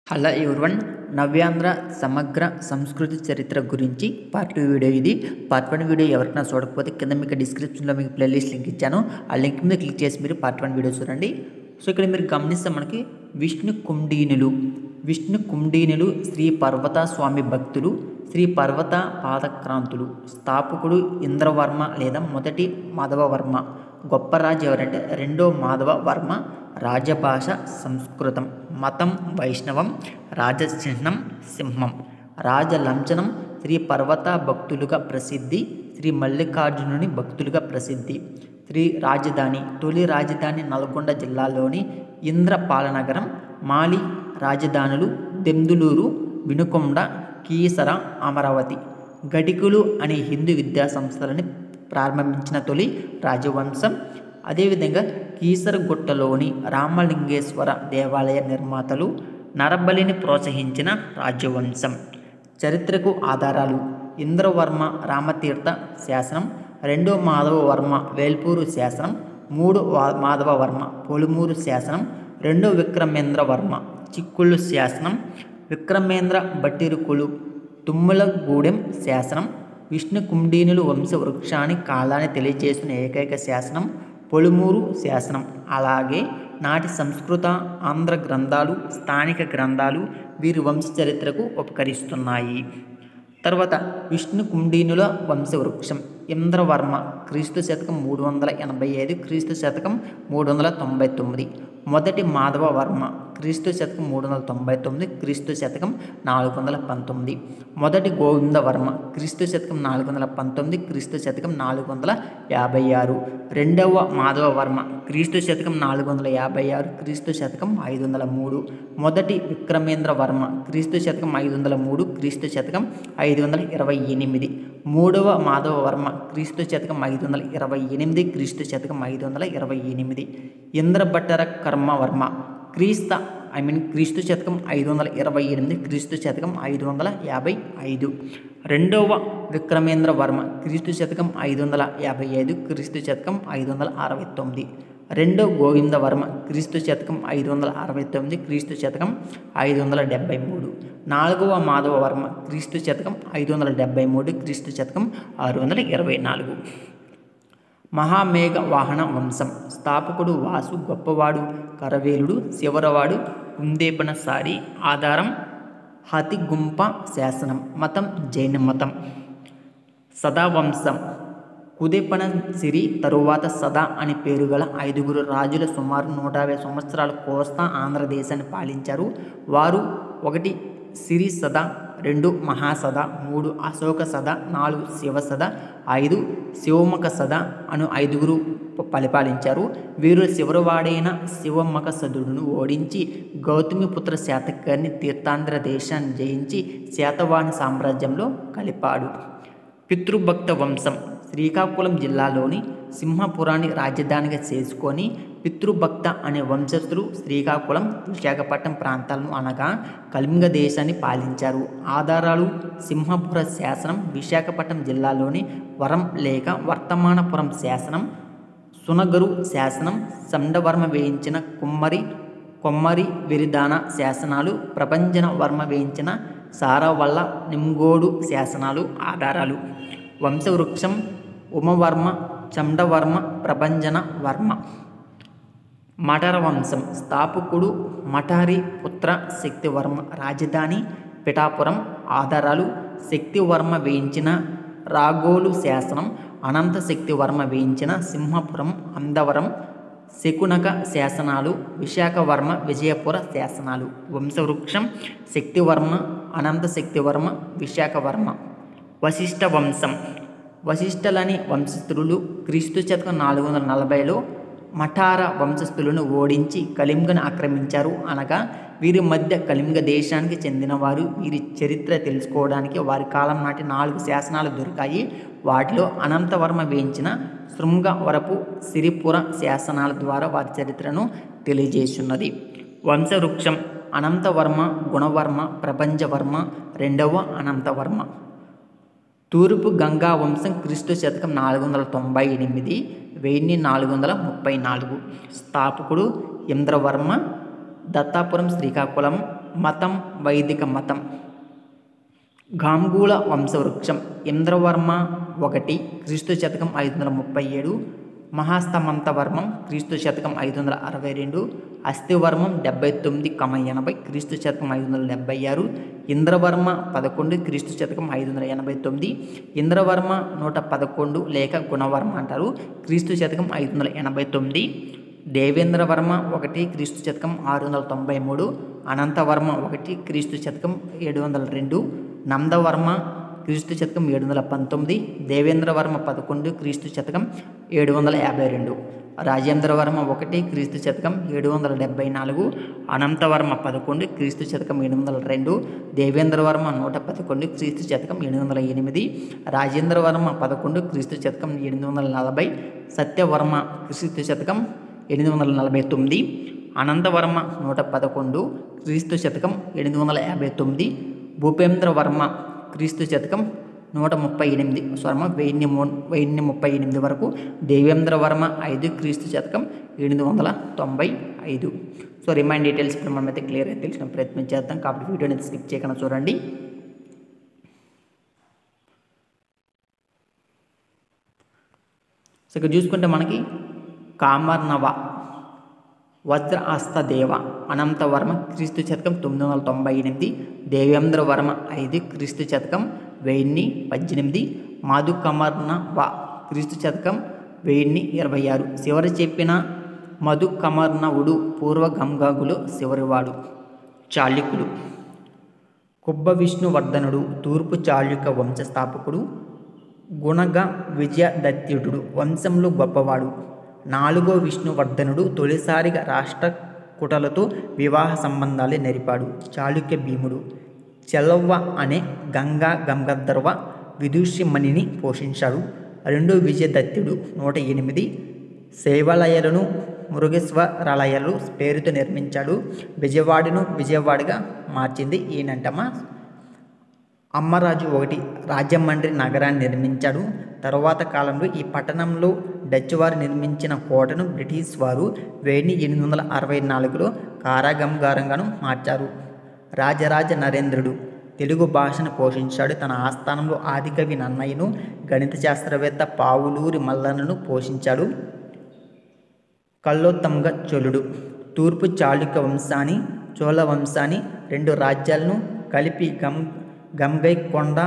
Hello everyone, నవ్యాంధ్ర సమగ్ర సంస్కృతి చరిత్ర గురించి పార్ట్ 2 వీడియో ఇది. పార్ట్ 1 వీడియో ఎవరికైనా చూడకపోతే కింద మీకు డిస్క్రిప్షన్లో మీకు ప్లేలిస్ట్ లింక్ ఇచ్చాను. ఆ లింక్ మీద క్లిక్ చేసి మీరు పార్ట్ 1 వీడియో చూడండి. సో ఇక్కడ మీరు గమనిస్తే మనకి విష్ణు కుండీనులు శ్రీ పర్వత స్వామి భక్తులు, శ్రీ పర్వత పాదక్రాంతులు. స్థాపకుడు ఇంద్రవర్మ లేదా మొదటి మాధవవర్మ. గొప్ప రాజు ఎవరంటే రెండో మాధవవర్మ. రాజభాష సంస్కృతం. మతం వైష్ణవం. రాజచిహ్నం సింహం. రాజలంచనం శ్రీ పర్వత భక్తులుగా ప్రసిద్ధి, శ్రీ మల్లికార్జునుని భక్తులుగా ప్రసిద్ధి. తొలి రాజధాని నల్గొండ జిల్లాలోని ఇంద్రపాలనగరం. మాలి రాజధానులు దెందులూరు, వినుకొండ, కీసర, అమరావతి. గడికులు అనే హిందూ విద్యా సంస్థలని ప్రారంభించిన తొలి రాజవంశం. అదేవిధంగా కీసరగుట్టలోని రామలింగేశ్వర దేవాలయ నిర్మాతలు. నరబలిని ప్రోత్సహించిన రాజవంశం. చరిత్రకు ఆధారాలు: ఇంద్రవర్మ రామతీర్థ శాసనం, రెండో మాధవవర్మ వేల్పూరు శాసనం, మూడో మాధవవర్మ పొలుమూరు శాసనం, రెండో విక్రమేంద్రవర్మ చిక్కుళ్ళు శాసనం, విక్రమేంద్ర బట్టిరుకులు తుమ్మలగూడెం శాసనం, విష్ణు కుండీనులు వంశ వృక్షాన్ని కాలాన్ని తెలియజేస్తున్న ఏకైక శాసనం పొలుమూరు శాసనం. అలాగే నాటి సంస్కృత ఆంధ్ర గ్రంథాలు, స్థానిక గ్రంథాలు వీరి వంశ చరిత్రకు ఉపకరిస్తున్నాయి. తర్వాత విష్ణు కుండీనుల వంశవృక్షం. ఇంద్రవర్మ క్రీస్తు శతకం 385, క్రీస్తు శతకం 399. మొదటి మాధవవర్మ క్రీస్తు శతకం 399, క్రీస్తు శతకం 419. మొదటి గోవిందవర్మ క్రీస్తు శతకం 419, క్రీస్తు శతకం 456. రెండవ మాధవవర్మ క్రీస్తు శతకం 456, క్రీస్తు శతకం 503. మొదటి విక్రమేంద్రవర్మ క్రీస్తు శతకం 503, క్రీస్తు శతకం 528. మూడవ మాధవవర్మ క్రీస్తు శతకం 528, క్రీస్తు శతకం 528. ఇంద్రభట్టర కర్మవర్మ క్రీస్తు శతకం 528, క్రీస్తు శతకం 555. రెండవ విక్రమేంద్రవర్మ క్రీస్తు శతకం 555, క్రీస్తు శతకం 569. రెండవ గోవిందవర్మ క్రీస్తు శతకం 569, క్రీస్తు శతకం 573. నాలుగవ మాధవవర్మ క్రీస్తు శతకం 573, క్రీస్తు శతకం 624. మహామేఘ వాహన వంశం. స్థాపకుడు వాసు గొప్పవాడు కరవేలుడు శివరవాడు కుందేపనసారి. ఆధారం హతిగుంప శాసనం. మతం జైన మతం. సదావంశం. కుదేపనసిరి తరువాత సదా అని పేరుగల 5 రాజులు సుమారు 150 సంవత్సరాలు కోస్తా ఆంధ్రదేశాన్ని పాలించారు. వారు: 1 సిరి సద, 2 మహాసద, 3 అశోక సద, 4 శివసద, 5 శివమక సద అను 5 పరిపాలించారు. వీరు శివరవాడైన శివమక సదుడును ఓడించి గౌతమిపుత్ర శాతకర్ణి తీర్థాంధ్ర దేశాన్ని జయించి శాతవాహన సామ్రాజ్యంలో కలిపాడు. పితృభక్త వంశం. శ్రీకాకుళం జిల్లాలోని సింహపురాన్ని రాజధానిగా చేసుకొని పితృభక్త అనే వంశస్థులు శ్రీకాకుళం, విశాఖపట్నం ప్రాంతాలను అనగా కళింగ దేశాన్ని పాలించారు. ఆధారాలు: సింహపుర శాసనం, విశాఖపట్నం జిల్లాలోని వరం లేక వర్తమానపురం శాసనం, సునగరు శాసనం, సండవర్మ వేయించిన కొమ్మరి విరిదాన శాసనాలు, ప్రభంజన వర్మ వేయించిన సారవల్ల నిమ్గోడు శాసనాలు. ఆధారాలు: వంశవృక్షం ఉమవర్మ, చండవర్మ, ప్రభంజన వర్మ. మఠర వంశం. స్థాపకుడు మఠారి పుత్ర శక్తివర్మ. రాజధాని పిఠాపురం. ఆధారాలు: శక్తివర్మ వేయించిన రాగోలు శాసనం, అనంత శక్తివర్మ వేయించిన సింహపురం అందవరం శకునక శాసనాలు, విశాఖవర్మ విజయపుర శాసనాలు. వంశవృక్షం శక్తివర్మ, అనంత శక్తివర్మ, విశాఖవర్మ. వశిష్ఠ వంశం. వశిష్ఠులని వంశస్థులు క్రీస్తు శతకం 440లో మఠార వంశస్థులను ఓడించి కళింగను ఆక్రమించారు. అనగా వీరి మధ్య కళింగ దేశానికి చెందినవారు. వీరి చరిత్ర తెలుసుకోవడానికి వారి కాలం నాటి 4 శాసనాలు దొరికాయి. వాటిలో అనంతవర్మ వేయించిన శృంగవరపు సిరిపుర శాసనాల ద్వారా వారి చరిత్రను తెలియజేస్తున్నది. వంశవృక్షం అనంతవర్మ, గుణవర్మ, ప్రభంజవర్మ, రెండవ అనంతవర్మ. తూర్పు గంగా వంశం. క్రీస్తు శతకం 498, 1434. స్థాపకుడు ఇంద్రవర్మ. దత్తాపురం శ్రీకాకుళం. మతం వైదిక మతం. గాంగూల వంశవృక్షం ఇంద్రవర్మ 1 క్రీస్తు శతకం 537. మహాస్తమంతవర్మం క్రీస్తు శతకం 562. అస్థివర్మం 79,80 క్రీస్తు శతకం 576. ఇంద్రవర్మ 11 క్రీస్తు శతకం 589. ఇంద్రవర్మ 111 లేక గుణవర్మ అంటారు, క్రీస్తు శతకం 589. దేవేంద్రవర్మ 1 క్రీస్తు శతకం 693. అనంతవర్మ 1 క్రీస్తు శతకం 702. నందవర్మ క్రీస్తు శతకం 719. దేవేంద్రవర్మ 11 క్రీస్తు శతకం 752. రాజేంద్రవర్మ 1 క్రీస్తు శతకం 774. అనంతవర్మ 11 క్రీస్తు శతకం 802. దేవేంద్రవర్మ 111 క్రీస్తు శతకం 808. రాజేంద్రవర్మ 11 క్రీస్తు శతకం 840. సత్యవర్మ క్రీస్తు శతకం 849. అనంతవర్మ 111 క్రీస్తు శతకం 859. భూపేంద్రవర్మ క్రీస్తు శతకం 1038 వరకు. దేవేంద్రవర్మ 5 క్రీస్తు శతకం 895. సో రిమైండ్ డీటెయిల్స్ ఇప్పుడు మనమైతే క్లియర్గా తెలిసిన ప్రయత్నం చేద్దాం, కాబట్టి వీడియోని స్కిప్ చేయకుండా చూడండి. సో ఇక్కడ చూసుకుంటే మనకి కామర్నవ వజ్రహస్తదేవ అనంతవర్మ క్రీస్తు శతకం 998. దేవేంద్రవర్మ 5 క్రీస్తు శతకం 1018. మధుకమర్ణవ క్రీస్తు శతకం 1026. చివరి చెప్పిన మధుకమర్ణవుడు పూర్వ గంగాగులు చివరివాడు. చాళుక్యులు. కుబ్బ విష్ణువర్ధనుడు తూర్పు చాళుక్య వంశస్థాపకుడు. గుణగ విజయదత్యుడు వంశంలో గొప్పవాడు. 4వ విష్ణువర్ధనుడు తొలిసారిగా రాష్ట్రకూటలతో వివాహ సంబంధాలు నెరిపాడు. చాళుక్య భీముడు. చెల్లవ్వ అనే గంగా గంగాధర్వ విదుషిమణిని పోషించాడు. 2వ విజయదత్తుడు 108 శైవాలయాలను మృగేశ్వరాలయాలు పేరుతో నిర్మించాడు. విజయవాడను విజయవాడగా మార్చింది ఈయనంటమా. అమ్మరాజు 1 రాజమండ్రి నగరాన్ని నిర్మించాడు. తరువాత కాలంలో ఈ పట్టణంలో డచ్ వారు నిర్మించిన కోటను బ్రిటిష్ వారు 1864లో కారాగారంగాను మార్చారు. రాజరాజ నరేంద్రుడు తెలుగు భాషను పోషించాడు. తన ఆస్థానంలో ఆదికవి నన్నయ్యను, గణిత శాస్త్రవేత్త పావులూరి మల్లన్నను పోషించాడు. కల్లోత్తంగ చోళుడు తూర్పు చాళుక్య వంశాన్ని చోళ వంశాన్ని 2 రాజ్యాలను కలిపి గంగైకొండ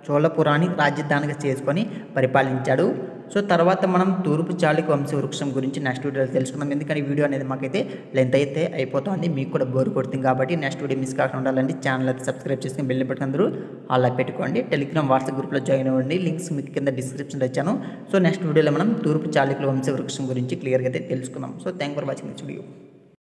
చోళపురాన్ని రాజధానిగా చేసుకొని పరిపాలించాడు. సో తర్వాత మనం తూర్పు చాళుక్య వంశవృక్షం గురించి నెక్స్ట్ వీడియోలో తెలుసుకుందాం. ఎందుకంటే ఈ వీడియో అనేది మాకైతే లెంత్ అయితే అయిపోతుంది, మీకు కూడా బోర్ కొడుతుంది, కాబట్టి నెక్స్ట్ వీడియో మిస్ కాకుండా ఉండాలండి. ఛానల్ అయితే సబ్స్క్రైబ్ చేసుకుని బెల్ బటన్ అందరూ అలా పెట్టుకోండి. టెలిగ్రామ్ వాట్సాప్ గ్రూప్లో జాయిన్ అవ్వండి, లింక్స్ మీకు కింద డిస్క్రిప్షన్లో ఇచ్చాను. సో నెక్స్ట్ వీడియోలో మనం తూర్పు చాళుక్య వంశవృక్షం గురించి క్లియర్గా అయితే తెలుసుకుందాం. So thank for watching this video.